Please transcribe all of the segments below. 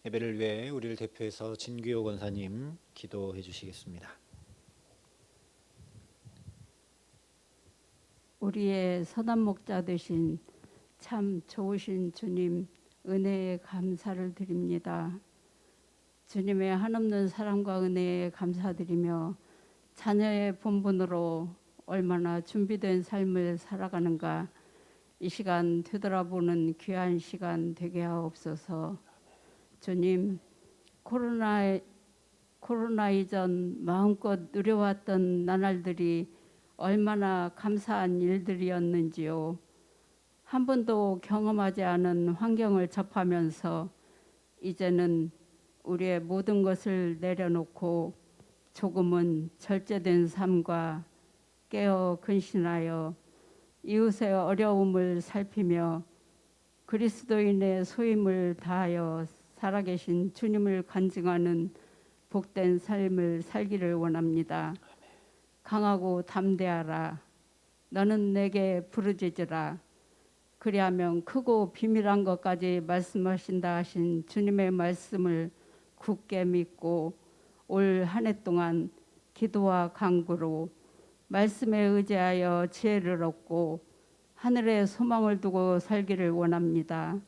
예배를 위해 우리를 대표해서 진규호 권사님 기도해 주시겠습니다. 우리의 선한 목자 되신 참 좋으신 주님, 은혜에 감사를 드립니다. 주님의 한없는 사랑과 은혜에 감사드리며 자녀의 본분으로 얼마나 준비된 삶을 살아가는가, 이 시간 되돌아보는 귀한 시간 되게 하옵소서. 주님, 코로나 이전 마음껏 누려왔던 나날들이 얼마나 감사한 일들이었는지요. 한 번도 경험하지 않은 환경을 접하면서 이제는 우리의 모든 것을 내려놓고 조금은 절제된 삶과 깨어 근신하여 이웃의 어려움을 살피며 그리스도인의 소임을 다하여 살아계신 주님을 간증하는 복된 삶을 살기를 원합니다. 강하고 담대하라. 너는 내게 부르짖으라. 그리하면 크고 비밀한 것까지 말씀하신다 하신 주님의 말씀을 굳게 믿고 올 한 해 동안 기도와 간구로 말씀에 의지하여 지혜를 얻고 하늘에 소망을 두고 살기를 원합니다.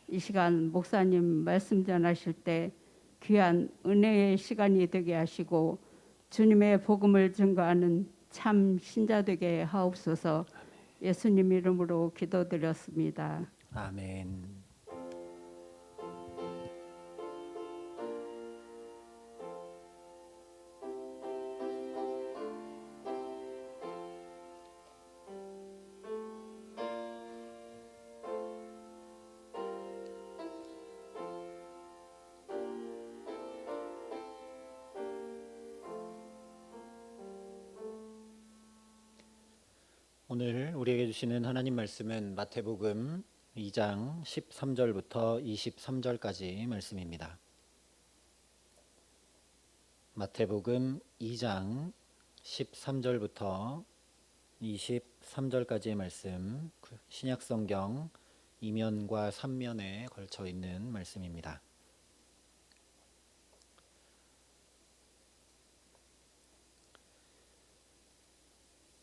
이 시간 목사님 말씀 전하실 때 귀한 은혜의 시간이 되게 하시고 주님의 복음을 증거하는 참 신자 되게 하옵소서. 예수님 이름으로 기도드렸습니다. 아멘. 오늘 우리에게 주시는 하나님 말씀은 마태복음 2장 13절부터 23절까지 말씀입니다. 마태복음 2장 13절부터 23절까지의 말씀, 신약성경 2면과 3면에 걸쳐 있는 말씀입니다.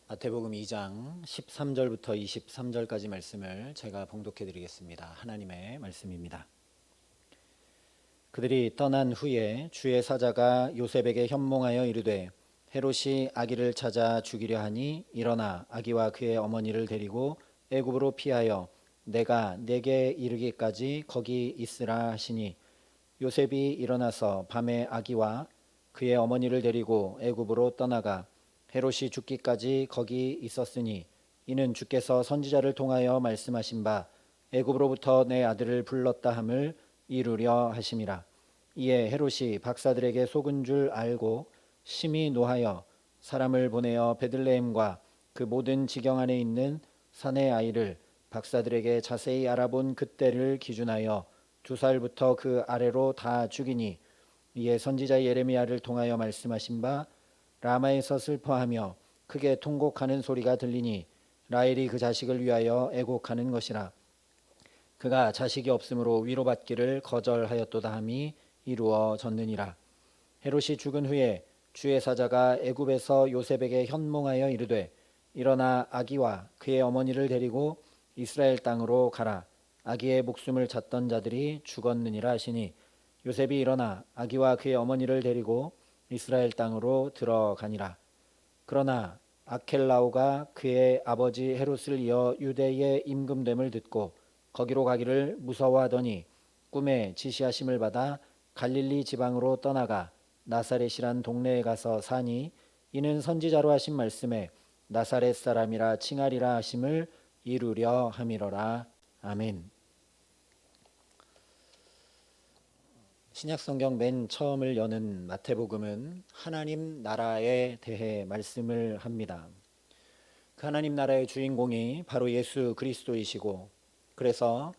마태복음 2장 13절부터 23절까지 말씀을 제가 봉독해 드리겠습니다. 하나님의 말씀입니다. 그들이 떠난 후에 주의 사자가 요셉에게 현몽하여 이르되 헤롯이 아기를 찾아 죽이려 하니 일어나 아기와 그의 어머니를 데리고 애굽으로 피하여 내가 네게 이르기까지 거기 있으라 하시니 요셉이 일어나서 밤에 아기와 그의 어머니를 데리고 애굽으로 떠나가 헤롯이 죽기까지 거기 있었으니 이는 주께서 선지자를 통하여 말씀하신 바 애굽으로부터 내 아들을 불렀다 함을 이루려 하심이라. 이에 헤롯이 박사들에게 속은 줄 알고 심히 노하여 사람을 보내어 베들레헴과 그 모든 지경 안에 있는 산의 아이를 박사들에게 자세히 알아본 그때를 기준하여 2살부터 그 아래로 다 죽이니 이에 선지자 예레미야를 통하여 말씀하신 바 라마에서 슬퍼하며 크게 통곡하는 소리가 들리니 라헬이 그 자식을 위하여 애곡하는 것이라. 그가 자식이 없으므로 위로받기를 거절하였도다 함이 이루어졌느니라. 헤롯이 죽은 후에 주의 사자가 애굽에서 요셉에게 현몽하여 이르되 일어나 아기와 그의 어머니를 데리고 이스라엘 땅으로 가라. 아기의 목숨을 찾던 자들이 죽었느니라 하시니 요셉이 일어나 아기와 그의 어머니를 데리고 이스라엘 땅으로 들어가니라. 그러나 아켈라오가 그의 아버지 헤롯을 이어 유대에 임금됨을 듣고 거기로 가기를 무서워하더니 꿈에 지시하심을 받아 갈릴리 지방으로 떠나가 나사렛이란 동네에 가서 사니 이는 선지자로 하신 말씀에 나사렛 사람이라 칭하리라 하심을 이루려 함이로라. 아멘. 신약성경 맨 처음을 여는 마태복음은 하나님 나라에 대해 말씀을 합니다. 그 하나님 나라의 주인공이 바로 예수 그리스도이시고, 그래서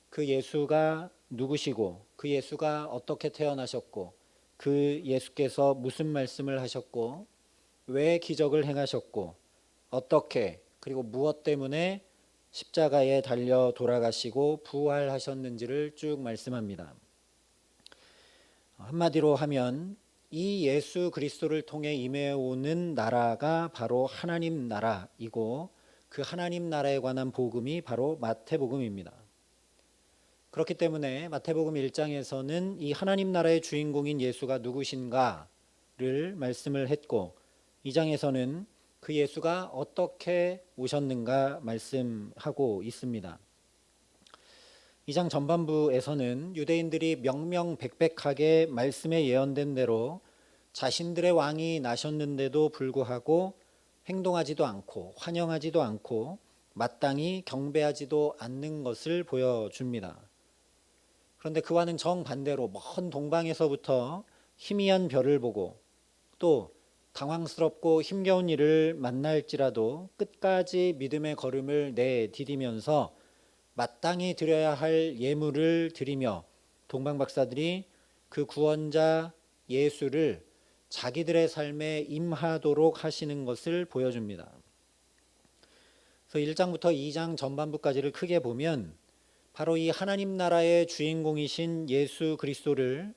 그 예수가 누구시고 그 예수가 어떻게 태어나셨고 그 예수께서 무슨 말씀을 하셨고 왜 기적을 행하셨고 어떻게 그리고 무엇 때문에 십자가에 달려 돌아가시고 부활하셨는지를 쭉 말씀합니다. 한마디로 하면 이 예수 그리스도를 통해 임해오는 나라가 바로 하나님 나라이고 그 하나님 나라에 관한 복음이 바로 마태복음입니다. 그렇기 때문에 마태복음 1장에서는 이 하나님 나라의 주인공인 예수가 누구신가를 말씀을 했고 2장에서는 그 예수가 어떻게 오셨는가 말씀하고 있습니다. 2장 전반부에서는 유대인들이 명명백백하게 말씀에 예언된 대로 자신들의 왕이 나셨는데도 불구하고 행동하지도 않고 환영하지도 않고 마땅히 경배하지도 않는 것을 보여줍니다. 그런데 그와는 정반대로 먼 동방에서부터 희미한 별을 보고 또 당황스럽고 힘겨운 일을 만날지라도 끝까지 믿음의 걸음을 내디디면서 마땅히 드려야 할 예물을 드리며 동방 박사들이 그 구원자 예수를 자기들의 삶에 임하도록 하시는 것을 보여줍니다. 그래서 1장부터 2장 전반부까지를 크게 보면 바로 이 하나님 나라의 주인공이신 예수 그리스도를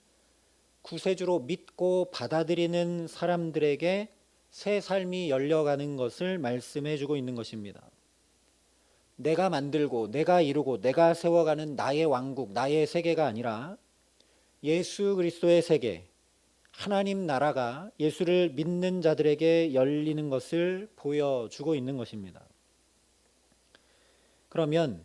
구세주로 믿고 받아들이는 사람들에게 새 삶이 열려가는 것을 말씀해 주고 있는 것입니다. 내가 만들고 내가 이루고 내가 세워가는 나의 왕국, 나의 세계가 아니라 예수 그리스도의 세계, 하나님 나라가 예수를 믿는 자들에게 열리는 것을 보여주고 있는 것입니다. 그러면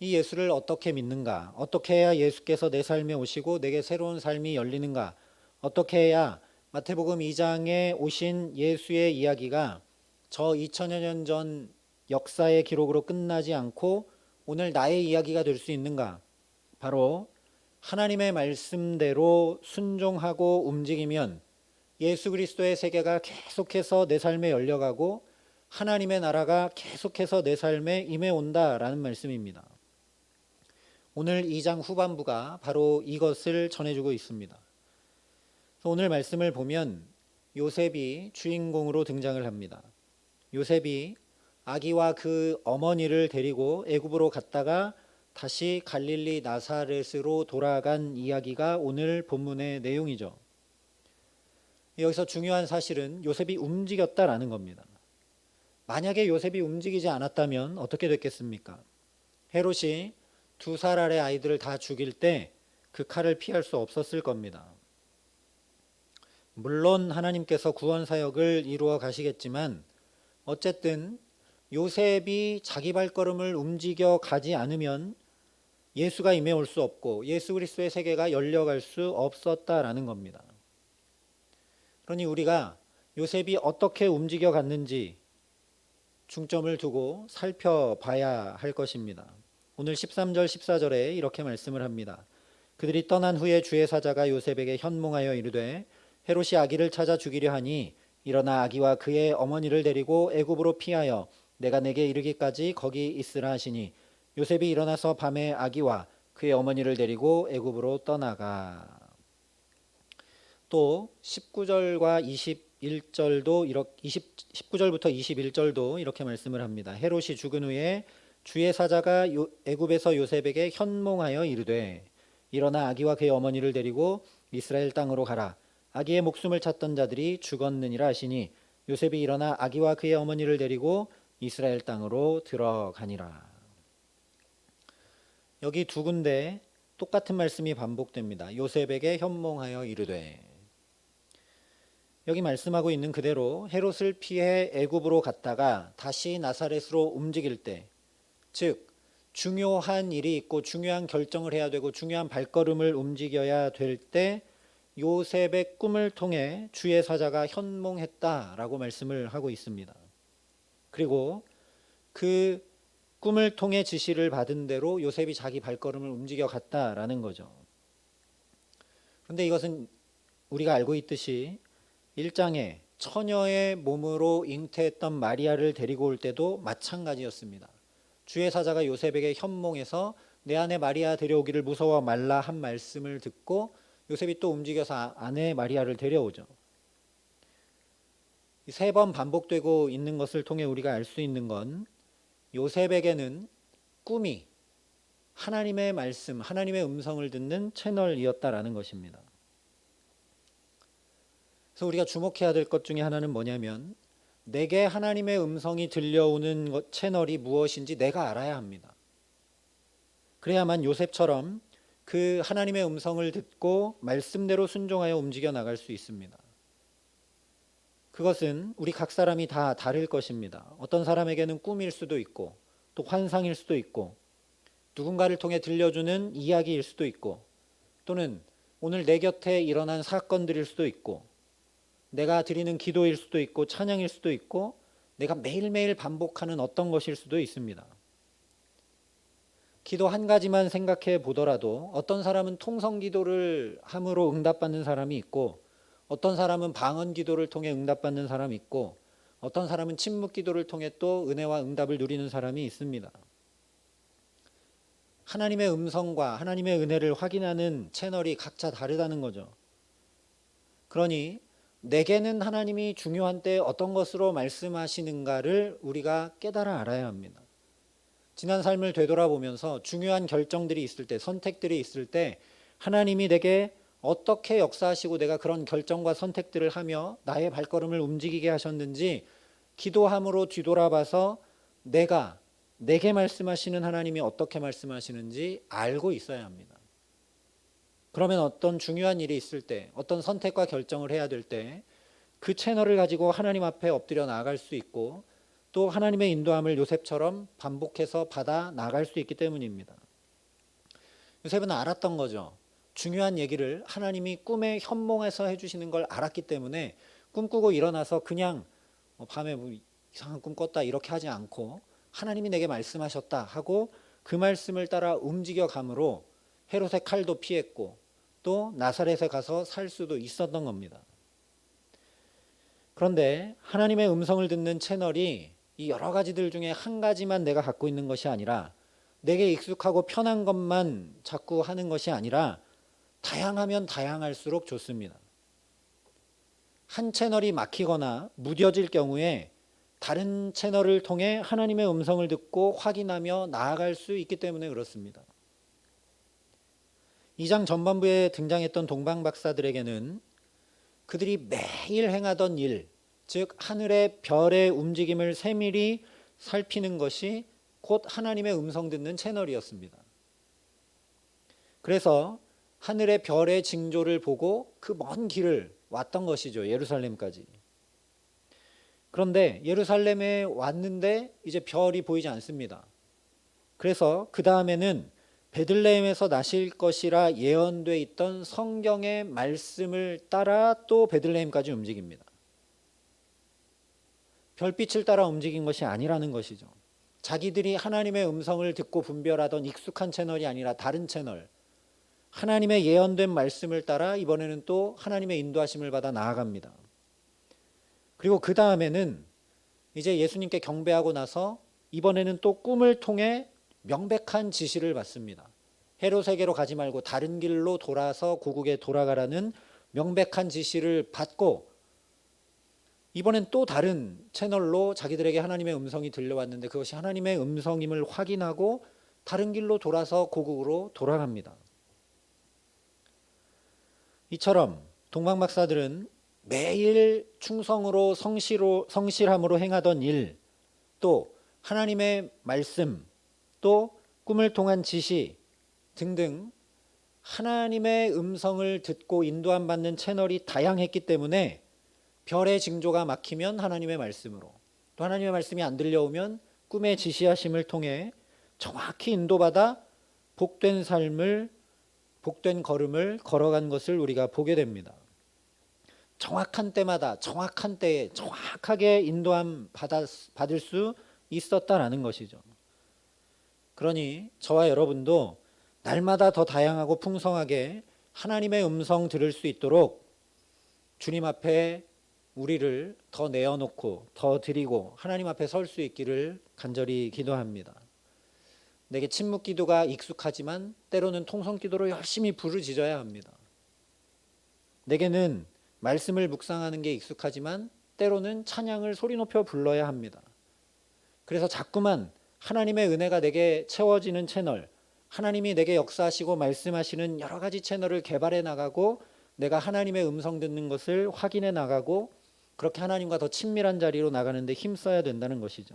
이 예수를 어떻게 믿는가? 어떻게 해야 예수께서 내 삶에 오시고 내게 새로운 삶이 열리는가? 어떻게 해야 마태복음 2장에 오신 예수의 이야기가 저 2000여 년 전 역사의 기록으로 끝나지 않고 오늘 나의 이야기가 될 수 있는가? 바로 하나님의 말씀대로 순종하고 움직이면 예수 그리스도의 세계가 계속해서 내 삶에 열려가고 하나님의 나라가 계속해서 내 삶에 임해온다라는 말씀입니다. 오늘 2장 후반부가 바로 이것을 전해주고 있습니다. 오늘 말씀을 보면 요셉이 주인공으로 등장을 합니다. 요셉이 아기와 그 어머니를 데리고 애굽으로 갔다가 다시 갈릴리 나사렛으로 돌아간 이야기가 오늘 본문의 내용이죠. 여기서 중요한 사실은 요셉이 움직였다라는 겁니다. 만약에 요셉이 움직이지 않았다면 어떻게 됐겠습니까? 헤롯이 2살 아래 아이들을 다 죽일 때 그 칼을 피할 수 없었을 겁니다. 물론 하나님께서 구원 사역을 이루어 가시겠지만 어쨌든 요셉이 자기 발걸음을 움직여 가지 않으면 예수가 임해올 수 없고 예수 그리스도의 세계가 열려갈 수 없었다라는 겁니다. 그러니 우리가 요셉이 어떻게 움직여 갔는지 중점을 두고 살펴봐야 할 것입니다. 오늘 13절 14절에 이렇게 말씀을 합니다. 그들이 떠난 후에 주의 사자가 요셉에게 현몽하여 이르되 헤롯이 아기를 찾아 죽이려 하니 일어나 아기와 그의 어머니를 데리고 애굽으로 피하여 내가 내게 이르기까지 거기 있으라 하시니 요셉이 일어나서 밤에 아기와 그의 어머니를 데리고 애굽으로 떠나가. 또 19절과 21절도 19절부터 21절도 이렇게 말씀을 합니다. 헤롯이 죽은 후에 주의 사자가 애굽에서 요셉에게 현몽하여 이르되 일어나 아기와 그의 어머니를 데리고 이스라엘 땅으로 가라. 아기의 목숨을 찾던 자들이 죽었느니라 하시니 요셉이 일어나 아기와 그의 어머니를 데리고 이스라엘 땅으로 들어가니라. 여기 두 군데 똑같은 말씀이 반복됩니다. 요셉에게 현몽하여 이르되. 여기 말씀하고 있는 그대로 헤롯을 피해 애굽으로 갔다가 다시 나사렛으로 움직일 때, 즉 중요한 일이 있고 중요한 결정을 해야 되고 중요한 발걸음을 움직여야 될 때 요셉의 꿈을 통해 주의 사자가 현몽했다라고 말씀을 하고 있습니다. 그리고 그 꿈을 통해 지시를 받은 대로 요셉이 자기 발걸음을 움직여 갔다라는 거죠. 그런데 이것은 우리가 알고 있듯이 1장에 처녀의 몸으로 잉태했던 마리아를 데리고 올 때도 마찬가지였습니다. 주의 사자가 요셉에게 현몽해서 내 아내 마리아 데려오기를 무서워 말라 한 말씀을 듣고 요셉이 또 움직여서 아내 마리아를 데려오죠. 3번 반복되고 있는 것을 통해 우리가 알 수 있는 건 요셉에게는 꿈이 하나님의 말씀, 하나님의 음성을 듣는 채널이었다라는 것입니다. 그래서 우리가 주목해야 될 것 중에 하나는 뭐냐면 내게 하나님의 음성이 들려오는 채널이 무엇인지 내가 알아야 합니다. 그래야만 요셉처럼 그 하나님의 음성을 듣고 말씀대로 순종하여 움직여 나갈 수 있습니다. 그것은 우리 각 사람이 다 다를 것입니다. 어떤 사람에게는 꿈일 수도 있고 또 환상일 수도 있고 누군가를 통해 들려주는 이야기일 수도 있고 또는 오늘 내 곁에 일어난 사건들일 수도 있고 내가 드리는 기도일 수도 있고 찬양일 수도 있고 내가 매일매일 반복하는 어떤 것일 수도 있습니다. 기도 한 가지만 생각해 보더라도 어떤 사람은 통성 기도를 함으로 응답받는 사람이 있고 어떤 사람은 방언 기도를 통해 응답받는 사람이 있고 어떤 사람은 침묵 기도를 통해 또 은혜와 응답을 누리는 사람이 있습니다. 하나님의 음성과 하나님의 은혜를 확인하는 채널이 각자 다르다는 거죠. 그러니 내게는 하나님이 중요한 때 어떤 것으로 말씀하시는가를 우리가 깨달아 알아야 합니다. 지난 삶을 되돌아보면서 중요한 결정들이 있을 때, 선택들이 있을 때 하나님이 내게 어떻게 역사하시고 내가 그런 결정과 선택들을 하며 나의 발걸음을 움직이게 하셨는지 기도함으로 뒤돌아봐서 내게 말씀하시는 하나님이 어떻게 말씀하시는지 알고 있어야 합니다. 그러면 어떤 중요한 일이 있을 때, 어떤 선택과 결정을 해야 될 때 그 채널을 가지고 하나님 앞에 엎드려 나아갈 수 있고 또 하나님의 인도함을 요셉처럼 반복해서 받아 나갈 수 있기 때문입니다. 요셉은 알았던 거죠. 중요한 얘기를 하나님이 꿈에 현몽해서 해주시는 걸 알았기 때문에 꿈꾸고 일어나서 그냥 밤에 뭐 이상한 꿈 꿨다 이렇게 하지 않고 하나님이 내게 말씀하셨다 하고 그 말씀을 따라 움직여 감으로 헤롯의 칼도 피했고 또 나사렛에 가서 살 수도 있었던 겁니다. 그런데 하나님의 음성을 듣는 채널이 이 여러 가지들 중에 한 가지만 내가 갖고 있는 것이 아니라 내게 익숙하고 편한 것만 자꾸 하는 것이 아니라 다양하면 다양할수록 좋습니다. 한 채널이 막히거나 무뎌질 경우에 다른 채널을 통해 하나님의 음성을 듣고 확인하며 나아갈 수 있기 때문에 그렇습니다. 2장 전반부에 등장했던 동방박사들에게는 그들이 매일 행하던 일, 즉 하늘의 별의 움직임을 세밀히 살피는 것이 곧 하나님의 음성 듣는 채널이었습니다. 그래서 하늘의 별의 징조를 보고 그 먼 길을 왔던 것이죠. 예루살렘까지. 그런데 예루살렘에 왔는데 이제 별이 보이지 않습니다. 그래서 그 다음에는 베들레헴에서 나실 것이라 예언돼 있던 성경의 말씀을 따라 또 베들레헴까지 움직입니다. 별빛을 따라 움직인 것이 아니라는 것이죠. 자기들이 하나님의 음성을 듣고 분별하던 익숙한 채널이 아니라 다른 채널, 하나님의 예언된 말씀을 따라 이번에는 또 하나님의 인도하심을 받아 나아갑니다. 그리고 그 다음에는 이제 예수님께 경배하고 나서 이번에는 또 꿈을 통해 명백한 지시를 받습니다. 헤롯에게로 가지 말고 다른 길로 돌아서 고국에 돌아가라는 명백한 지시를 받고 이번엔 또 다른 채널로 자기들에게 하나님의 음성이 들려왔는데 그것이 하나님의 음성임을 확인하고 다른 길로 돌아서 고국으로 돌아갑니다. 이처럼 동방박사들은 매일 충성으로 성실함으로 행하던 일, 또 하나님의 말씀, 또 꿈을 통한 지시 등등 하나님의 음성을 듣고 인도함 받는 채널이 다양했기 때문에 별의 징조가 막히면 하나님의 말씀으로, 또 하나님의 말씀이 안 들려오면 꿈의 지시하심을 통해 정확히 인도받아 복된 삶을, 복된 걸음을 걸어간 것을 우리가 보게 됩니다. 정확한 때마다 정확한 때에 정확하게 인도함 받을 수 있었다라는 것이죠. 그러니 저와 여러분도 날마다 더 다양하고 풍성하게 하나님의 음성 들을 수 있도록 주님 앞에 우리를 더 내어놓고 더 드리고 하나님 앞에 설 수 있기를 간절히 기도합니다. 내게 침묵 기도가 익숙하지만 때로는 통성 기도로 열심히 부르짖어야 합니다. 내게는 말씀을 묵상하는 게 익숙하지만 때로는 찬양을 소리 높여 불러야 합니다. 그래서 자꾸만 하나님의 은혜가 내게 채워지는 채널, 하나님이 내게 역사하시고 말씀하시는 여러 가지 채널을 개발해 나가고 내가 하나님의 음성 듣는 것을 확인해 나가고 그렇게 하나님과 더 친밀한 자리로 나가는데 힘써야 된다는 것이죠.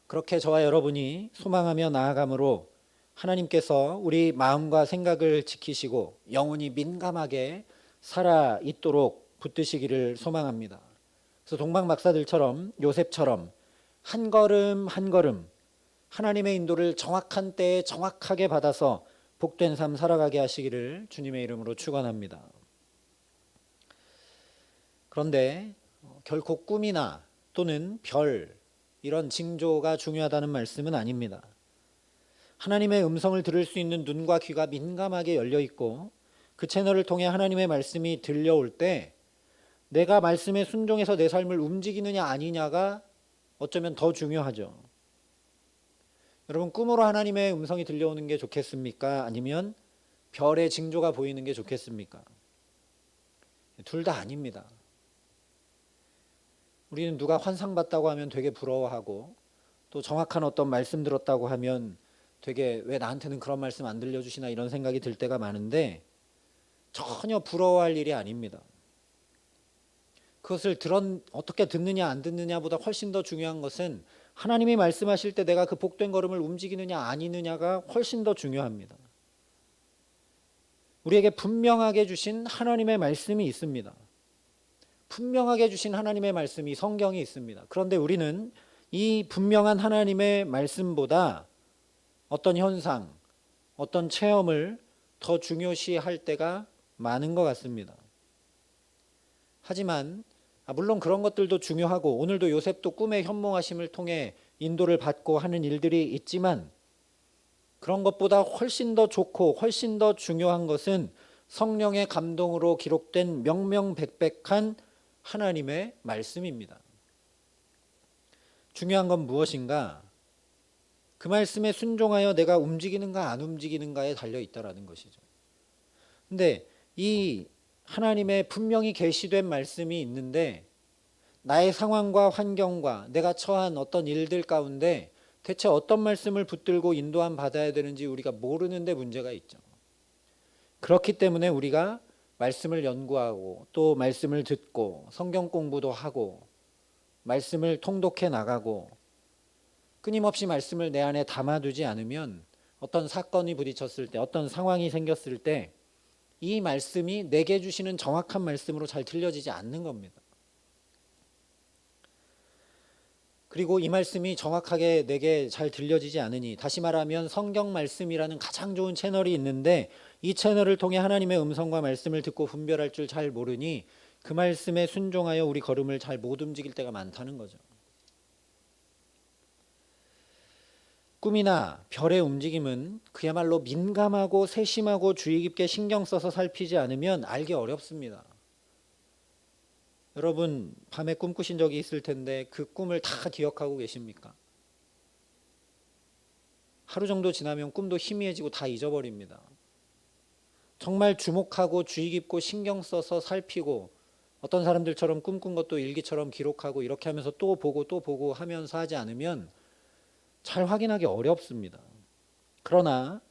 그렇게 저와 여러분이 소망하며 나아감으로 하나님께서 우리 마음과 생각을 지키시고 영혼이 민감하게 살아 있도록 붙드시기를 소망합니다. 그래서 동방 박사들처럼 요셉처럼 한 걸음 한 걸음 하나님의 인도를 정확한 때에 정확하게 받아서 복된 삶 살아가게 하시기를 주님의 이름으로 축원합니다. 그런데 결코 꿈이나 또는 별 이런 징조가 중요하다는 말씀은 아닙니다. 하나님의 음성을 들을 수 있는 눈과 귀가 민감하게 열려 있고 그 채널을 통해 하나님의 말씀이 들려올 때 내가 말씀에 순종해서 내 삶을 움직이느냐 아니냐가 어쩌면 더 중요하죠. 여러분, 꿈으로 하나님의 음성이 들려오는 게 좋겠습니까? 아니면 별의 징조가 보이는 게 좋겠습니까? 둘 다 아닙니다. 우리는 누가 환상 봤다고 하면 되게 부러워하고 또 정확한 어떤 말씀 들었다고 하면 되게 왜 나한테는 그런 말씀 안 들려주시나 이런 생각이 들 때가 많은데 전혀 부러워할 일이 아닙니다. 그것을 어떻게 듣느냐 안 듣느냐보다 훨씬 더 중요한 것은 하나님이 말씀하실 때 내가 그 복된 걸음을 움직이느냐 아니느냐가 훨씬 더 중요합니다. 우리에게 분명하게 주신 하나님의 말씀이 있습니다. 분명하게 주신 하나님의 말씀이 성경이 있습니다. 그런데 우리는 이 분명한 하나님의 말씀보다 어떤 현상, 어떤 체험을 더 중요시할 때가 많은 것 같습니다. 하지만 물론 그런 것들도 중요하고 오늘도 요셉도 꿈의 현몽하심을 통해 인도를 받고 하는 일들이 있지만 그런 것보다 훨씬 더 좋고 훨씬 더 중요한 것은 성령의 감동으로 기록된 명명백백한 하나님의 말씀입니다. 중요한 건 무엇인가? 그 말씀에 순종하여 내가 움직이는가 안 움직이는가에 달려 있다라는 것이죠. 근데 이 하나님의 분명히 계시된 말씀이 있는데 나의 상황과 환경과 내가 처한 어떤 일들 가운데 대체 어떤 말씀을 붙들고 인도함 받아야 되는지 우리가 모르는데 문제가 있죠. 그렇기 때문에 우리가 말씀을 연구하고 또 말씀을 듣고 성경 공부도 하고 말씀을 통독해 나가고 끊임없이 말씀을 내 안에 담아두지 않으면 어떤 사건이 부딪혔을 때 어떤 상황이 생겼을 때 이 말씀이 내게 주시는 정확한 말씀으로 잘 들려지지 않는 겁니다. 그리고 이 말씀이 정확하게 내게 잘 들려지지 않으니 다시 말하면 성경 말씀이라는 가장 좋은 채널이 있는데 이 채널을 통해 하나님의 음성과 말씀을 듣고 분별할 줄 잘 모르니 그 말씀에 순종하여 우리 걸음을 잘 못 움직일 때가 많다는 거죠. 꿈이나 별의 움직임은 그야말로 민감하고 세심하고 주의 깊게 신경 써서 살피지 않으면 알기 어렵습니다. 여러분 밤에 꿈꾸신 적이 있을 텐데 그 꿈을 다 기억하고 계십니까? 하루 정도 지나면 꿈도 희미해지고 다 잊어버립니다. 정말 주목하고 주의 깊고 신경 써서 살피고 어떤 사람들처럼 꿈꾼 것도 일기처럼 기록하고 이렇게 하면서 또 보고 하면서 하지 않으면 잘 확인하기 어렵습니다. 그러나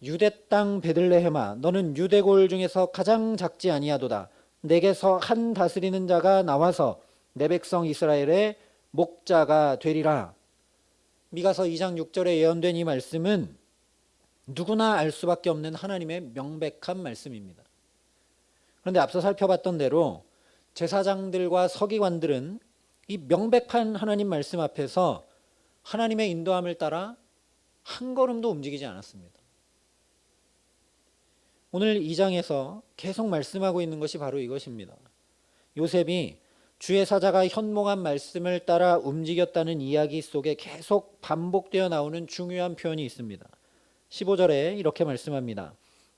유대 땅 베들레헴아 너는 유대골 중에서 가장 작지 아니하도다. 내게서 한 다스리는 자가 나와서 내 백성 이스라엘의 목자가 되리라. 미가서 2장 6절에 예언된 이 말씀은 누구나 알 수밖에 없는 하나님의 명백한 말씀입니다. 그런데 앞서 살펴봤던 대로 제사장들과 서기관들은 이 명백한 하나님 말씀 앞에서 하나님의 인도함을 따라 한 걸음도 움직이지 않았습니다. 오늘 2장에서 계속 말씀하고 있는 것이 바로 이것입니다. 요셉이 주의 사자가 현몽한 말씀을 따라 움직였다는 이야기 속에 계속 반복되어 나오는 중요한 표현이 있습니다. 15절에 이렇게 말씀합니다.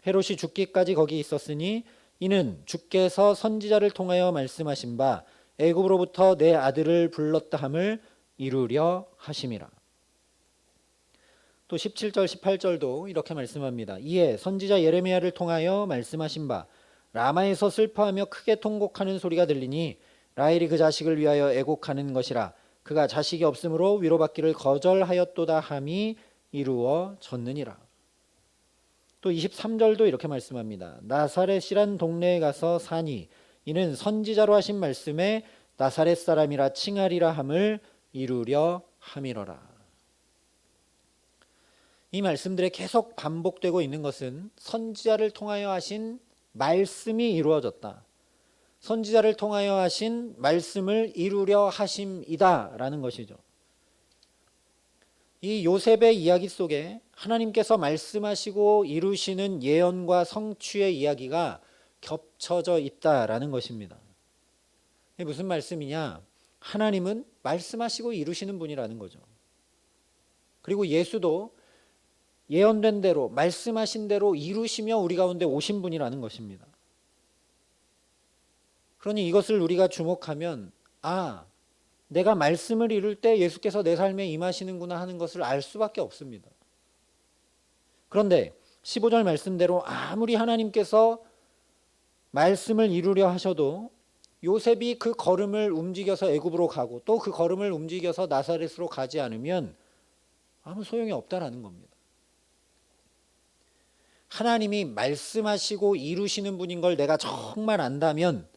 헤롯이 죽기까지 거기 있었으니 이는 주께서 선지자를 통하여 말씀하신 바 애굽으로부터 내 아들을 불렀다 함을 이루려 하심이라. 또 17절 18절도 이렇게 말씀합니다. 이에 선지자 예레미야를 통하여 말씀하신 바 라마에서 슬퍼하며 크게 통곡하는 소리가 들리니 라헬이 그 자식을 위하여 애곡하는 것이라. 그가 자식이 없으므로 위로받기를 거절하였도다 함이 이루어졌느니라. 또 23절도 이렇게 말씀합니다. 나사렛이란 동네에 가서 사니 이는 선지자로 하신 말씀에 나사렛 사람이라 칭하리라 함을 이루려 함이로라. 이 말씀들에 계속 반복되고 있는 것은 선지자를 통하여 하신 말씀이 이루어졌다. 선지자를 통하여 하신 말씀을 이루려 하심이다라는 것이죠. 이 요셉의 이야기 속에 하나님께서 말씀하시고 이루시는 예언과 성취의 이야기가 겹쳐져 있다라는 것입니다. 이게 무슨 말씀이냐? 하나님은 말씀하시고 이루시는 분이라는 거죠. 그리고 예수도 예언된 대로 말씀하신 대로 이루시며 우리 가운데 오신 분이라는 것입니다. 그러니 이것을 우리가 주목하면 내가 말씀을 이룰 때 예수께서 내 삶에 임하시는구나 하는 것을 알 수밖에 없습니다. 그런데 15절 말씀대로 아무리 하나님께서 말씀을 이루려 하셔도 요셉이 그 걸음을 움직여서 애굽으로 가고 또 그 걸음을 움직여서 나사렛으로 가지 않으면 아무 소용이 없다라는 겁니다. 하나님이 말씀하시고 이루시는 분인 걸 내가 정말 안다면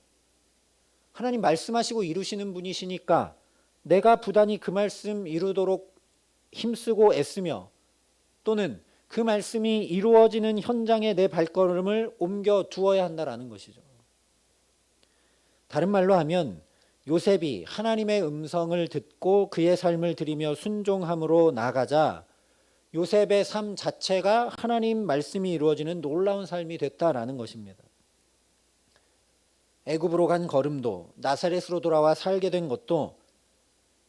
하나님 말씀하시고 이루시는 분이시니까 내가 부단히 그 말씀 이루도록 힘쓰고 애쓰며 또는 그 말씀이 이루어지는 현장에 내 발걸음을 옮겨 두어야 한다라는 것이죠. 다른 말로 하면 요셉이 하나님의 음성을 듣고 그의 삶을 들이며 순종함으로 나가자 요셉의 삶 자체가 하나님 말씀이 이루어지는 놀라운 삶이 됐다라는 것입니다. 애굽으로 간 걸음도 나사렛으로 돌아와 살게 된 것도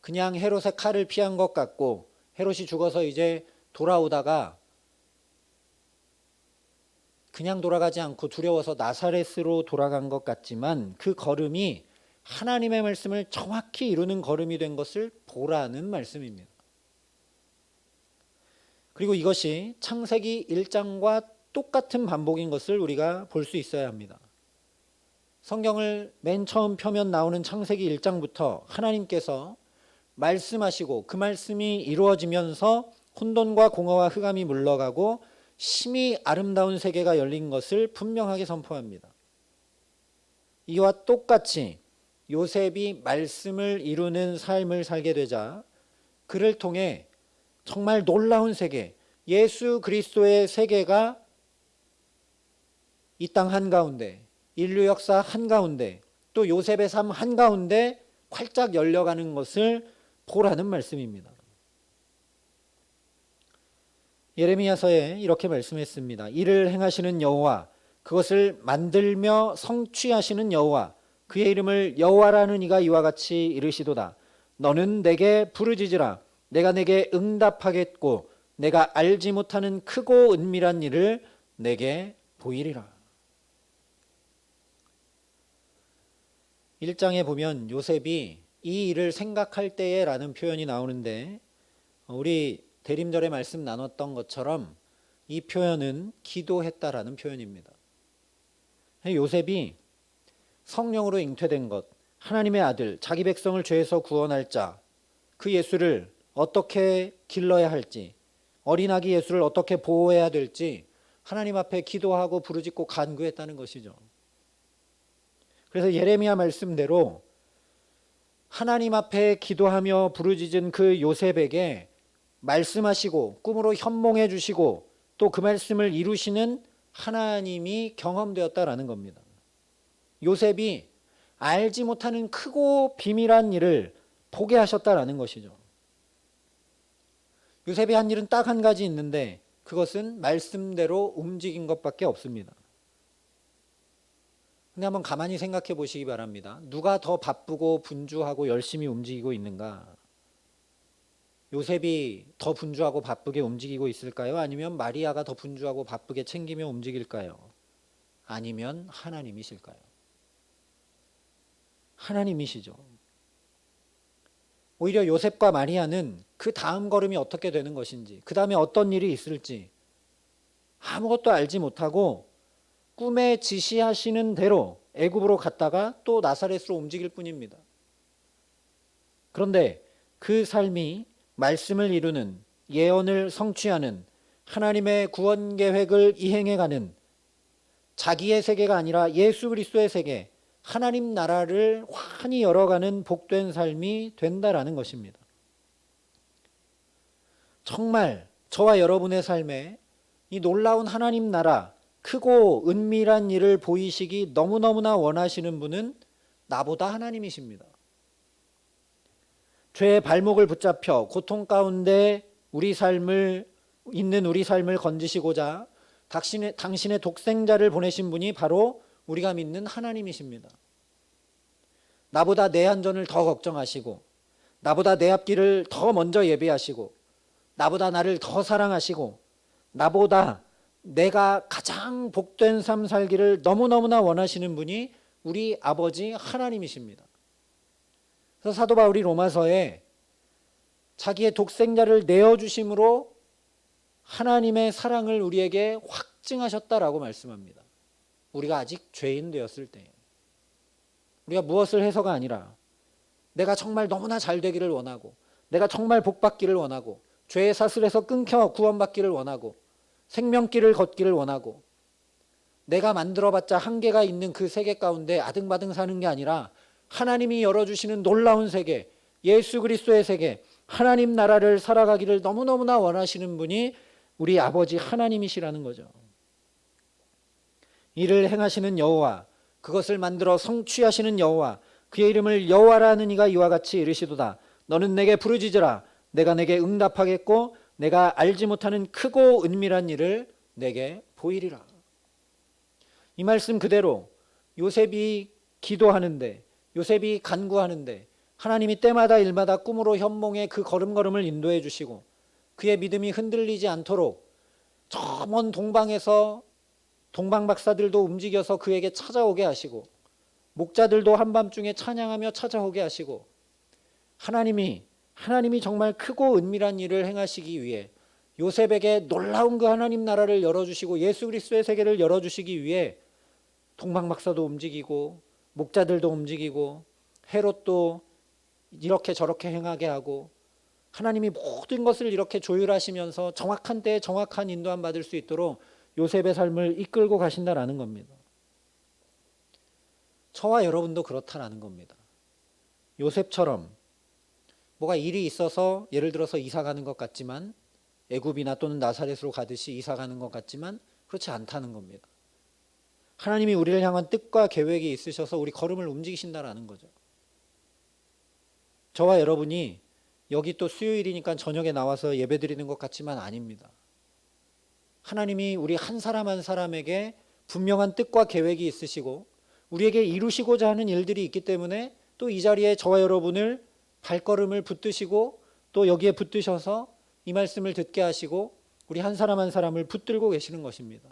그냥 헤롯의 칼을 피한 것 같고 헤롯이 죽어서 이제 돌아오다가 그냥 돌아가지 않고 두려워서 나사렛으로 돌아간 것 같지만 그 걸음이 하나님의 말씀을 정확히 이루는 걸음이 된 것을 보라는 말씀입니다. 그리고 이것이 창세기 1장과 똑같은 반복인 것을 우리가 볼 수 있어야 합니다. 성경을 맨 처음 펴면 나오는 창세기 1장부터 하나님께서 말씀하시고 그 말씀이 이루어지면서 혼돈과 공허와 흑암이 물러가고 심히 아름다운 세계가 열린 것을 분명하게 선포합니다. 이와 똑같이 요셉이 말씀을 이루는 삶을 살게 되자 그를 통해 정말 놀라운 세계, 예수 그리스도의 세계가 이 땅 한가운데, 인류 역사 한가운데, 또 요셉의 삶 한가운데 활짝 열려가는 것을 보라는 말씀입니다. 예레미야서에 이렇게 말씀했습니다. 이를 행하시는 여호와, 그것을 만들며 성취하시는 여호와, 그의 이름을 여호와라는 이가 이와 같이 이르시도다. 너는 내게 부르짖으라. 내가 내게 응답하겠고 내가 알지 못하는 크고 은밀한 일을 내게 보이리라. 1장에 보면 요셉이 이 일을 생각할 때에 라는 표현이 나오는데 우리 대림절에 말씀 나눴던 것처럼 이 표현은 기도했다라는 표현입니다. 요셉이 성령으로 잉태된 것, 하나님의 아들, 자기 백성을 죄에서 구원할 자, 그 예수를 어떻게 길러야 할지, 어린아기 예수를 어떻게 보호해야 될지 하나님 앞에 기도하고 부르짖고 간구했다는 것이죠. 그래서 예레미야 말씀대로 하나님 앞에 기도하며 부르짖은 그 요셉에게 말씀하시고 꿈으로 현몽해 주시고 또 그 말씀을 이루시는 하나님이 경험되었다라는 겁니다. 요셉이 알지 못하는 크고 비밀한 일을 보게 하셨다라는 것이죠. 요셉이 한 일은 딱 한 가지 있는데 그것은 말씀대로 움직인 것밖에 없습니다. 근데 한번 가만히 생각해 보시기 바랍니다. 누가 더 바쁘고 분주하고 열심히 움직이고 있는가? 요셉이 더 분주하고 바쁘게 움직이고 있을까요? 아니면 마리아가 더 분주하고 바쁘게 챙기며 움직일까요? 아니면 하나님이실까요? 하나님이시죠. 오히려 요셉과 마리아는 그 다음 걸음이 어떻게 되는 것인지, 그 다음에 어떤 일이 있을지 아무것도 알지 못하고 꿈에 지시하시는 대로 애굽으로 갔다가 또 나사렛으로 움직일 뿐입니다. 그런데 그 삶이 말씀을 이루는, 예언을 성취하는, 하나님의 구원 계획을 이행해가는 자기의 세계가 아니라 예수 그리스도의 세계, 하나님 나라를 환히 열어가는 복된 삶이 된다라는 것입니다. 정말 저와 여러분의 삶에 이 놀라운 하나님 나라, 크고 은밀한 일을 보이시기 너무너무나 원하시는 분은 나보다 하나님이십니다. 죄의 발목을 붙잡혀 고통 가운데 우리 삶을 건지시고자 당신의 독생자를 보내신 분이 바로 우리가 믿는 하나님이십니다. 나보다 내 안전을 더 걱정하시고, 나보다 내 앞길을 더 먼저 예비하시고, 나보다 나를 더 사랑하시고, 나보다 내가 가장 복된 삶 살기를 너무너무나 원하시는 분이 우리 아버지 하나님이십니다. 그래서 사도 바울이 로마서에 자기의 독생자를 내어주심으로 하나님의 사랑을 우리에게 확증하셨다라고 말씀합니다. 우리가 아직 죄인 되었을 때, 우리가 무엇을 해서가 아니라 내가 정말 너무나 잘 되기를 원하고, 내가 정말 복받기를 원하고, 죄의 사슬에서 끊겨 구원받기를 원하고, 생명길을 걷기를 원하고, 내가 만들어봤자 한계가 있는 그 세계 가운데 아등바등 사는 게 아니라 하나님이 열어주시는 놀라운 세계, 예수 그리스도의 세계, 하나님 나라를 살아가기를 너무너무나 원하시는 분이 우리 아버지 하나님이시라는 거죠. 이를 행하시는 여호와, 그것을 만들어 성취하시는 여호와, 그의 이름을 여호와라 하는 이가 이와 같이 이르시도다. 너는 내게 부르짖으라. 내가 내게 응답하겠고 내가 알지 못하는 크고 은밀한 일을 내게 보이리라. 이 말씀 그대로 요셉이 기도하는데, 요셉이 간구하는데 하나님이 때마다 일마다 꿈으로 현몽에 그 걸음걸음을 인도해 주시고, 그의 믿음이 흔들리지 않도록 저 먼 동방에서 동방 박사들도 움직여서 그에게 찾아오게 하시고, 목자들도 한밤중에 찬양하며 찾아오게 하시고, 하나님이 정말 크고 은밀한 일을 행하시기 위해 요셉에게 놀라운 그 하나님 나라를 열어주시고 예수 그리스도의 세계를 열어주시기 위해 동방 박사도 움직이고, 목자들도 움직이고, 헤롯도 이렇게 저렇게 행하게 하고, 하나님이 모든 것을 이렇게 조율하시면서 정확한 때에 정확한 인도함 받을 수 있도록 요셉의 삶을 이끌고 가신다라는 겁니다. 저와 여러분도 그렇다라는 겁니다. 요셉처럼 뭐가 일이 있어서 예를 들어서 이사 가는 것 같지만, 애굽이나 또는 나사렛으로 가듯이 이사 가는 것 같지만 그렇지 않다는 겁니다. 하나님이 우리를 향한 뜻과 계획이 있으셔서 우리 걸음을 움직이신다라는 거죠. 저와 여러분이 여기 또 수요일이니까 저녁에 나와서 예배드리는 것 같지만 아닙니다. 하나님이 우리 한 사람 한 사람에게 분명한 뜻과 계획이 있으시고 우리에게 이루시고자 하는 일들이 있기 때문에 또 이 자리에 저와 여러분을 발걸음을 붙드시고 또 여기에 붙드셔서 이 말씀을 듣게 하시고 우리 한 사람 한 사람을 붙들고 계시는 것입니다.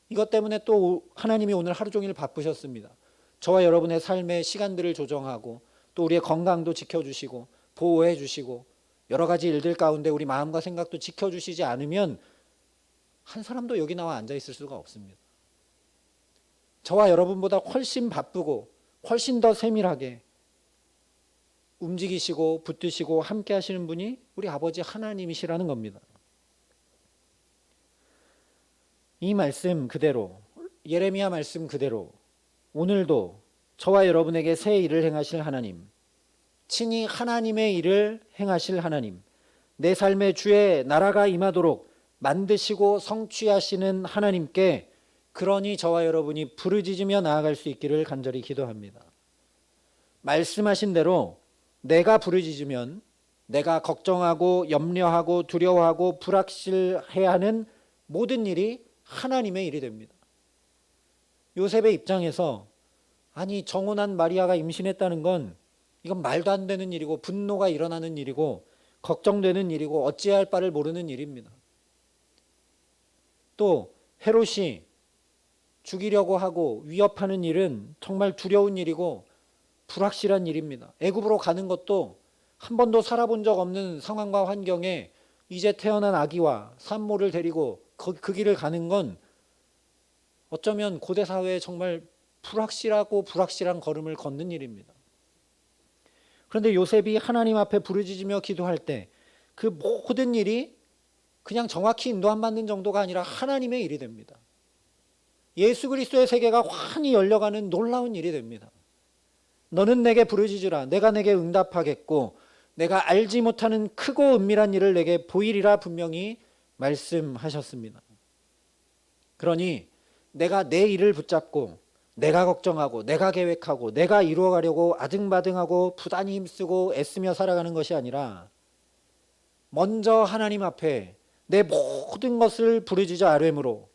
이것 때문에 또 하나님이 오늘 하루 종일 바쁘셨습니다. 저와 여러분의 삶의 시간들을 조정하고 또 우리의 건강도 지켜주시고 보호해 주시고 여러 가지 일들 가운데 우리 마음과 생각도 지켜주시지 않으면 한 사람도 여기 나와 앉아 있을 수가 없습니다. 저와 여러분보다 훨씬 바쁘고 훨씬 더 세밀하게 움직이시고 붙드시고 함께 하시는 분이 우리 아버지 하나님이시라는 겁니다. 이 말씀 그대로, 예레미야 말씀 그대로 오늘도 저와 여러분에게 새 일을 행하실 하나님, 친히 하나님의 일을 행하실 하나님, 내 삶의 주의 나라가 임하도록 만드시고 성취하시는 하나님께 그러니 저와 여러분이 부르짖으며 나아갈 수 있기를 간절히 기도합니다. 말씀하신 대로 내가 부르짖으면 내가 걱정하고 염려하고 두려워하고 불확실해하는 모든 일이 하나님의 일이 됩니다. 요셉의 입장에서 아니 정혼한 마리아가 임신했다는 건 이건 말도 안 되는 일이고 분노가 일어나는 일이고 걱정되는 일이고 어찌해야 할 바를 모르는 일입니다. 또 헤롯이 죽이려고 하고 위협하는 일은 정말 두려운 일이고 불확실한 일입니다. 애굽으로 가는 것도 한 번도 살아본 적 없는 상황과 환경에 이제 태어난 아기와 산모를 데리고 그 길을 가는 건 어쩌면 고대 사회에 정말 불확실하고 불확실한 걸음을 걷는 일입니다. 그런데 요셉이 하나님 앞에 부르짖으며 기도할 때 그 모든 일이 그냥 정확히 인도 안 받는 정도가 아니라 하나님의 일이 됩니다. 예수 그리스도의 세계가 환히 열려가는 놀라운 일이 됩니다. 너는 내게 부르짖으라. 내가 내게 응답하겠고 내가 알지 못하는 크고 은밀한 일을 내게 보이리라 분명히 말씀하셨습니다. 그러니 내가 내 일을 붙잡고 내가 걱정하고 내가 계획하고 내가 이루어가려고 아등바등하고 부단히 힘쓰고 애쓰며 살아가는 것이 아니라 먼저 하나님 앞에 내 모든 것을 부르짖어 아뢰므로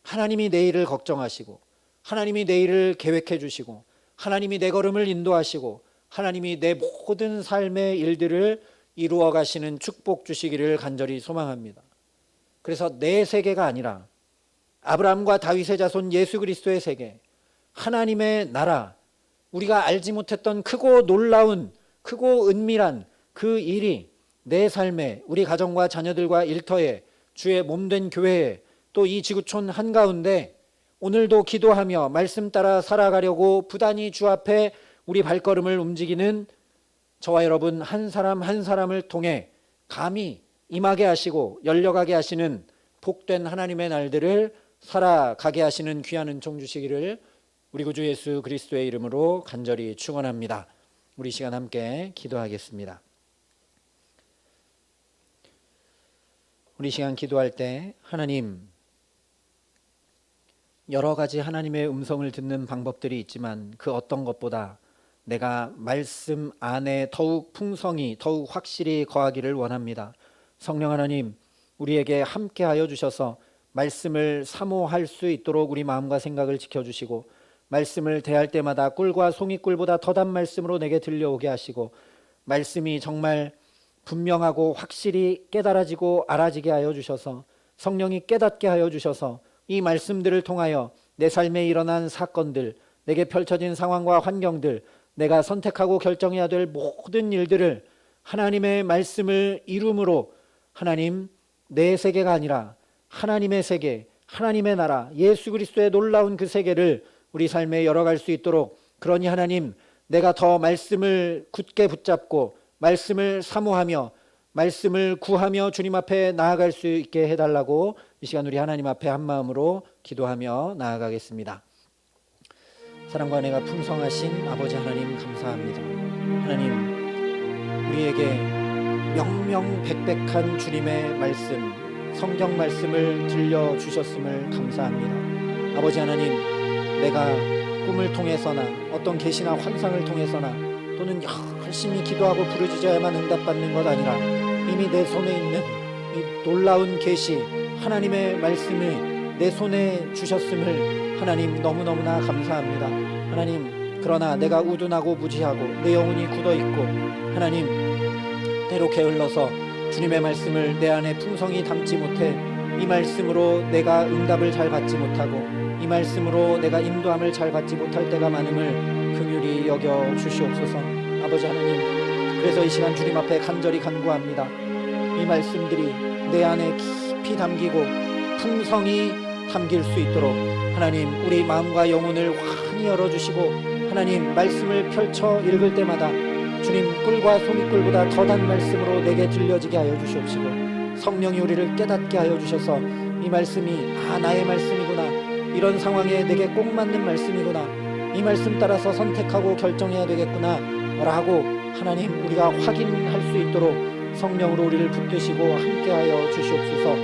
하나님이 내 일을 걱정하시고 하나님이 내 일을 계획해 주시고 하나님이 내 걸음을 인도하시고 하나님이 내 모든 삶의 일들을 이루어 가시는 축복 주시기를 간절히 소망합니다. 그래서 내 세계가 아니라 아브라함과 다윗의 자손 예수 그리스도의 세계, 하나님의 나라, 우리가 알지 못했던 크고 놀라운 크고 은밀한 그 일이 내 삶에 우리 가정과 자녀들과 일터에 주의 몸된 교회에 또 이 지구촌 한가운데 오늘도 기도하며 말씀 따라 살아가려고 부단히 주 앞에 우리 발걸음을 움직이는 저와 여러분 한 사람 한 사람을 통해 감히 임하게 하시고 열려가게 하시는 복된 하나님의 날들을 살아가게 하시는 귀한 은총 주시기를 우리 구주 예수 그리스도의 이름으로 간절히 축원합니다. 우리 시간 함께 기도하겠습니다. 우리 시간 기도할 때 하나님, 여러 가지 하나님의 음성을 듣는 방법들이 있지만 그 어떤 것보다 내가 말씀 안에 더욱 풍성히 더욱 확실히 거하기를 원합니다. 성령 하나님, 우리에게 함께하여 주셔서 말씀을 사모할 수 있도록 우리 마음과 생각을 지켜주시고 말씀을 대할 때마다 꿀과 송이꿀보다 더단 말씀으로 내게 들려오게 하시고 말씀이 정말 분명하고 확실히 깨달아지고 알아지게 하여 주셔서 성령이 깨닫게 하여 주셔서 이 말씀들을 통하여 내 삶에 일어난 사건들, 내게 펼쳐진 상황과 환경들, 내가 선택하고 결정해야 될 모든 일들을 하나님의 말씀을 이룸으로 하나님, 내 세계가 아니라 하나님의 세계, 하나님의 나라, 예수 그리스도의 놀라운 그 세계를 우리 삶에 열어갈 수 있도록, 그러니 하나님, 내가 더 말씀을 굳게 붙잡고 말씀을 사모하며 말씀을 구하며 주님 앞에 나아갈 수 있게 해달라고 이 시간 우리 하나님 앞에 한 마음으로 기도하며 나아가겠습니다. 사랑과 은혜가 풍성하신 아버지 하나님 감사합니다. 하나님, 우리에게 명명백백한 주님의 말씀, 성경 말씀을 들려주셨음을 감사합니다. 아버지 하나님, 내가 꿈을 통해서나 어떤 계시나 환상을 통해서나 또는 열심히 기도하고 부르짖어야만 응답받는 것 아니라 이미 내 손에 있는 이 놀라운 계시 하나님의 말씀을 내 손에 주셨음을 하나님 너무너무나 감사합니다. 하나님, 그러나 내가 우둔하고 무지하고 내 영혼이 굳어있고 하나님 때로 게을러서 주님의 말씀을 내 안에 풍성히 담지 못해 이 말씀으로 내가 응답을 잘 받지 못하고 이 말씀으로 내가 인도함을 잘 받지 못할 때가 많음을 긍휼히 여겨 주시옵소서. 아버지 하나님, 그래서 이 시간 주님 앞에 간절히 간구합니다. 이 말씀들이 내 안에 깊이 담기고 풍성히 담길 수 있도록 하나님, 우리 마음과 영혼을 환히 열어주시고 하나님, 말씀을 펼쳐 읽을 때마다 주님 꿀과 송이꿀보다 더단 말씀으로 내게 들려지게 하여 주시옵시고 성령이 우리를 깨닫게 하여 주셔서 이 말씀이 나의 말씀이구나, 이런 상황에 내게 꼭 맞는 말씀이구나, 이 말씀 따라서 선택하고 결정해야 되겠구나 라고 하나님, 우리가 확인할 수 있도록 성령으로 우리를 붙드시고 함께하여 주시옵소서.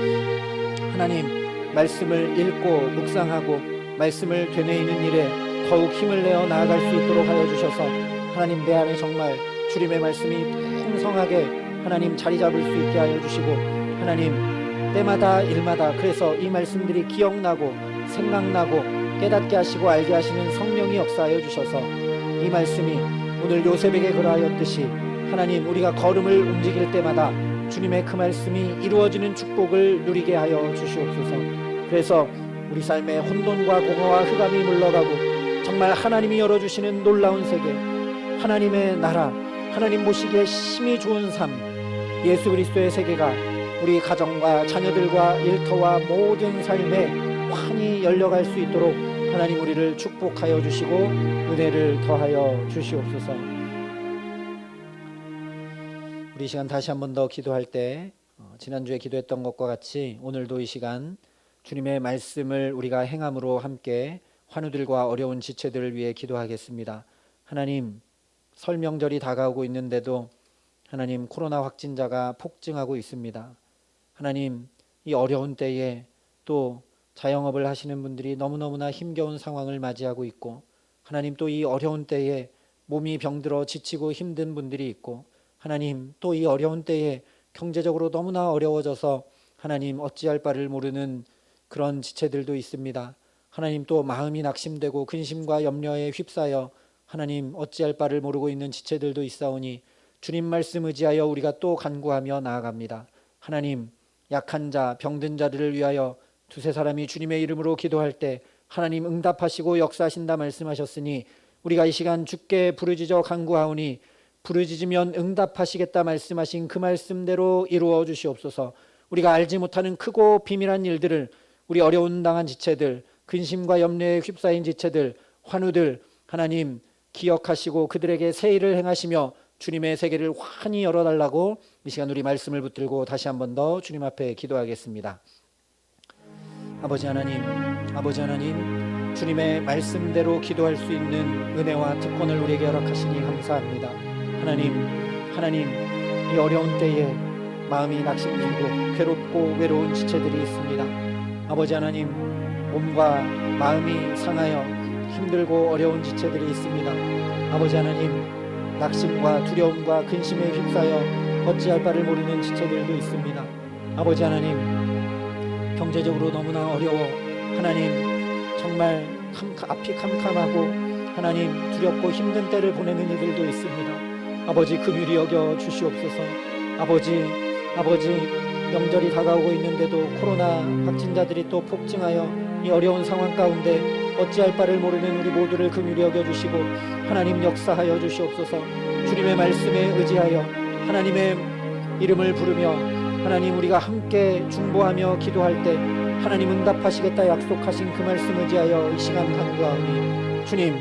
하나님, 말씀을 읽고 묵상하고 말씀을 되뇌이는 일에 더욱 힘을 내어 나아갈 수 있도록 하여 주셔서 하나님, 내 안에 정말 주님의 말씀이 풍성하게 하나님 자리 잡을 수 있게 하여 주시고 하나님, 때마다 일마다 그래서 이 말씀들이 기억나고 생각나고 깨닫게 하시고 알게 하시는 성령이 역사하여 주셔서 이 말씀이 오늘 요셉에게 그러하였듯이 하나님, 우리가 걸음을 움직일 때마다 주님의 그 말씀이 이루어지는 축복을 누리게 하여 주시옵소서. 그래서 우리 삶에 혼돈과 공허와 흑암이 물러가고 정말 하나님이 열어주시는 놀라운 세계, 하나님의 나라, 하나님 보시기에 심히 좋은 삶, 예수 그리스도의 세계가 우리 가정과 자녀들과 일터와 모든 삶에 환히 열려갈 수 있도록 하나님 우리를 축복하여 주시고 은혜를 더하여 주시옵소서. 우리 시간 다시 한 번 더 기도할 때 지난주에 기도했던 것과 같이 오늘도 이 시간 주님의 말씀을 우리가 행함으로 함께 환우들과 어려운 지체들을 위해 기도하겠습니다. 하나님, 설 명절이 다가오고 있는데도 하나님, 코로나 확진자가 폭증하고 있습니다. 하나님, 이 어려운 때에 또 자영업을 하시는 분들이 너무너무나 힘겨운 상황을 맞이하고 있고, 하나님, 또 이 어려운 때에 몸이 병들어 지치고 힘든 분들이 있고, 하나님, 또 이 어려운 때에 경제적으로 너무나 어려워져서 하나님 어찌할 바를 모르는 그런 지체들도 있습니다. 하나님, 또 마음이 낙심되고 근심과 염려에 휩싸여 하나님 어찌할 바를 모르고 있는 지체들도 있사오니 주님 말씀 의지하여 우리가 또 간구하며 나아갑니다. 하나님, 약한 자, 병든 자들을 위하여 두세 사람이 주님의 이름으로 기도할 때 하나님 응답하시고 역사하신다 말씀하셨으니 우리가 이 시간 주께 부르짖어 간구하오니 부르짖으면 응답하시겠다 말씀하신 그 말씀대로 이루어 주시옵소서. 우리가 알지 못하는 크고 비밀한 일들을 우리 어려운 당한 지체들, 근심과 염려에 휩싸인 지체들, 환우들 하나님 기억하시고 그들에게 새 일을 행하시며 주님의 세계를 환히 열어달라고 이 시간 우리 말씀을 붙들고 다시 한 번 더 주님 앞에 기도하겠습니다. 아버지 하나님, 주님의 말씀대로 기도할 수 있는 은혜와 특권을 우리에게 허락하시니 감사합니다. 하나님, 이 어려운 때에 마음이 낙심되고 괴롭고 외로운 지체들이 있습니다. 아버지 하나님, 몸과 마음이 상하여 힘들고 어려운 지체들이 있습니다. 아버지 하나님, 낙심과 두려움과 근심에 휩싸여 어찌할 바를 모르는 지체들도 있습니다. 아버지 하나님, 경제적으로 너무나 어려워 하나님 정말 앞이 캄캄하고 하나님 두렵고 힘든 때를 보내는 이들도 있습니다. 아버지 긍휼히 여겨 주시옵소서. 아버지 명절이 다가오고 있는데도 코로나 확진자들이 또 폭증하여 이 어려운 상황 가운데 어찌할 바를 모르는 우리 모두를 긍휼히 여겨 주시고 하나님 역사하여 주시옵소서. 주님의 말씀에 의지하여 하나님의 이름을 부르며 하나님 우리가 함께 중보하며 기도할 때 하나님 응답하시겠다 약속하신 그 말씀 의지하여 이 시간 간구하오니 주님,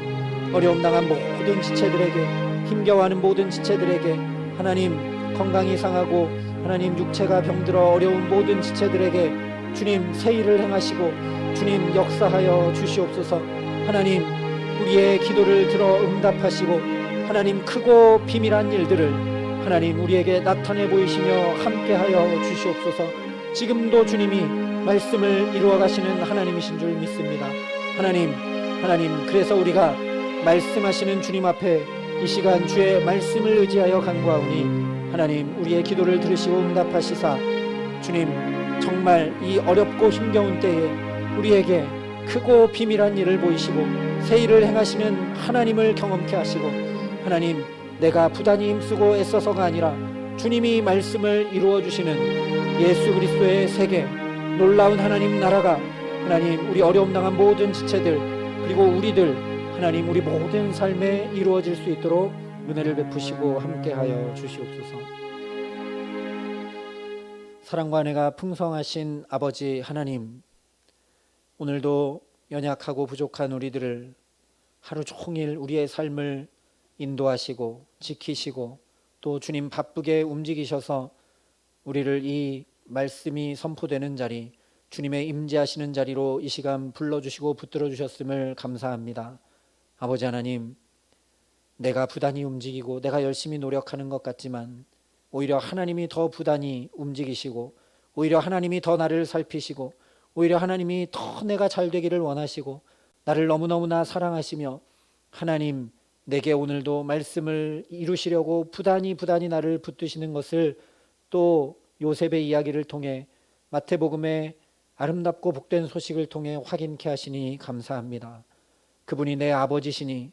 어려움 당한 모든 지체들에게, 힘겨워하는 모든 지체들에게, 하나님 건강이 상하고 하나님 육체가 병들어 어려운 모든 지체들에게 주님 새 일을 행하시고 주님 역사하여 주시옵소서. 하나님 우리의 기도를 들어 응답하시고 하나님 크고 비밀한 일들을 하나님 우리에게 나타내 보이시며 함께하여 주시옵소서. 지금도 주님이 말씀을 이루어 가시는 하나님이신 줄 믿습니다. 하나님 그래서 우리가 말씀하시는 주님 앞에 이 시간 주의 말씀을 의지하여 간구하오니 하나님 우리의 기도를 들으시고 응답하시사 주님 정말 이 어렵고 힘겨운 때에 우리에게 크고 비밀한 일을 보이시고 새 일을 행하시는 하나님을 경험케 하시고 하나님 내가 부단히 힘쓰고 애써서가 아니라 주님이 말씀을 이루어 주시는 예수 그리스도의 세계, 놀라운 하나님 나라가 하나님 우리 어려움 당한 모든 지체들 그리고 우리들 하나님 우리 모든 삶에 이루어질 수 있도록 은혜를 베푸시고 함께하여 주시옵소서. 사랑과 은혜가 풍성하신 아버지 하나님, 오늘도 연약하고 부족한 우리들을 하루 종일 우리의 삶을 인도하시고 지키시고 또 주님 바쁘게 움직이셔서 우리를 이 말씀이 선포되는 자리, 주님의 임재하시는 자리로 이 시간 불러주시고 붙들어 주셨음을 감사합니다. 아버지 하나님, 내가 부단히 움직이고 내가 열심히 노력하는 것 같지만 오히려 하나님이 더 부단히 움직이시고 오히려 하나님이 더 나를 살피시고 오히려 하나님이 더 내가 잘 되기를 원하시고 나를 너무너무나 사랑하시며 하나님 내게 오늘도 말씀을 이루시려고 부단히 나를 붙드시는 것을 또 요셉의 이야기를 통해 마태복음의 아름답고 복된 소식을 통해 확인케 하시니 감사합니다. 그분이 내 아버지시니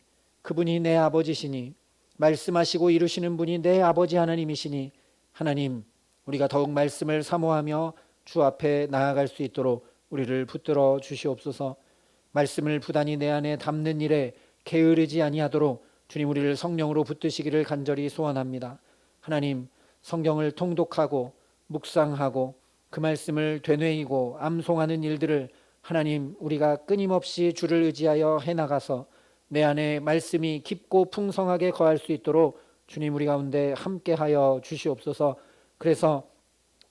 말씀하시고 이루시는 분이 내 아버지 하나님이시니 하나님 우리가 더욱 말씀을 사모하며 주 앞에 나아갈 수 있도록 우리를 붙들어 주시옵소서. 말씀을 부단히 내 안에 담는 일에 게으르지 아니하도록 주님 우리를 성령으로 붙드시기를 간절히 소원합니다. 하나님 성경을 통독하고 묵상하고 그 말씀을 되뇌이고 암송하는 일들을 하나님 우리가 끊임없이 주를 의지하여 해나가서 내 안에 말씀이 깊고 풍성하게 거할 수 있도록 주님 우리 가운데 함께하여 주시옵소서. 그래서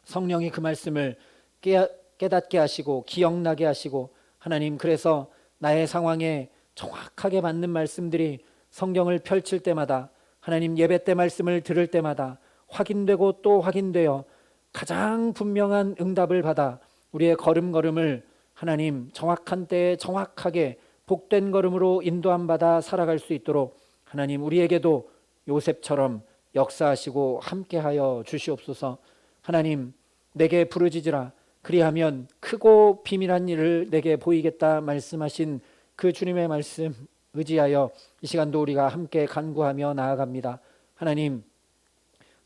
성령이 그 말씀을 깨닫게 하시고 기억나게 하시고 하나님, 그래서 나의 상황에 정확하게 맞는 말씀들이 성경을 펼칠 때마다, 하나님 예배 때 말씀을 들을 때마다 확인되고 또 확인되어 가장 분명한 응답을 받아 우리의 걸음걸음을 하나님 정확한 때에 정확하게 복된 걸음으로 인도함 받아 살아갈 수 있도록 하나님 우리에게도 요셉처럼 역사하시고 함께하여 주시옵소서. 하나님, 내게 부르짖으라 그리하면 크고 비밀한 일을 내게 보이겠다 말씀하신 그 주님의 말씀 의지하여 이 시간도 우리가 함께 간구하며 나아갑니다. 하나님,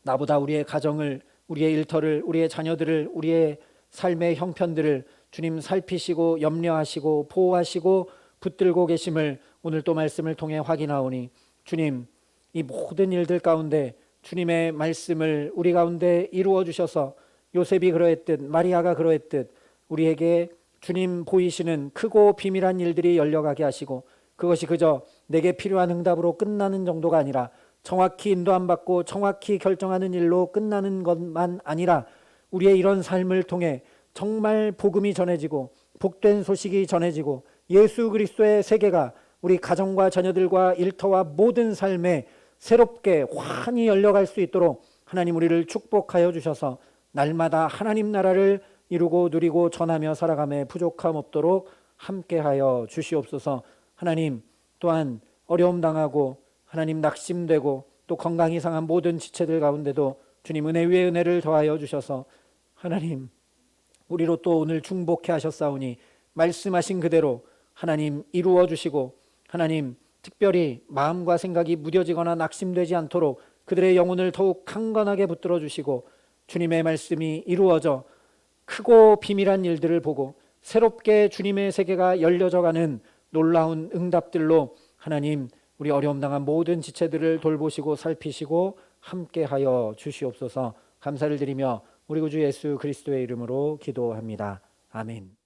나보다 우리의 가정을, 우리의 일터를, 우리의 자녀들을, 우리의 삶의 형편들을 주님 살피시고 염려하시고 보호하시고 붙들고 계심을 오늘 또 말씀을 통해 확인하오니, 주님, 이 모든 일들 가운데 주님의 말씀을 우리 가운데 이루어 주셔서 요셉이 그러했듯 마리아가 그러했듯 우리에게 주님 보이시는 크고 비밀한 일들이 열려가게 하시고, 그것이 그저 내게 필요한 응답으로 끝나는 정도가 아니라 정확히 인도함 받고 정확히 결정하는 일로 끝나는 것만 아니라 우리의 이런 삶을 통해 정말 복음이 전해지고 복된 소식이 전해지고 예수 그리스도의 세계가 우리 가정과 자녀들과 일터와 모든 삶에 새롭게 환히 열려갈 수 있도록 하나님 우리를 축복하여 주셔서 날마다 하나님 나라를 이루고 누리고 전하며 살아감에 부족함 없도록 함께하여 주시옵소서. 하나님, 또한 어려움 당하고 하나님 낙심되고 또 건강이 상한 모든 지체들 가운데도 주님 은혜 위에 은혜를 더하여 주셔서 하나님 우리로 또 오늘 중복해 하셨사오니 말씀하신 그대로 하나님 이루어 주시고, 하나님 특별히 마음과 생각이 무뎌지거나 낙심되지 않도록 그들의 영혼을 더욱 강건하게 붙들어 주시고, 주님의 말씀이 이루어져 크고 비밀한 일들을 보고 새롭게 주님의 세계가 열려져 가는 놀라운 응답들로 하나님 우리 어려움 당한 모든 지체들을 돌보시고 살피시고 함께하여 주시옵소서. 감사를 드리며 우리 구주 예수 그리스도의 이름으로 기도합니다. 아멘.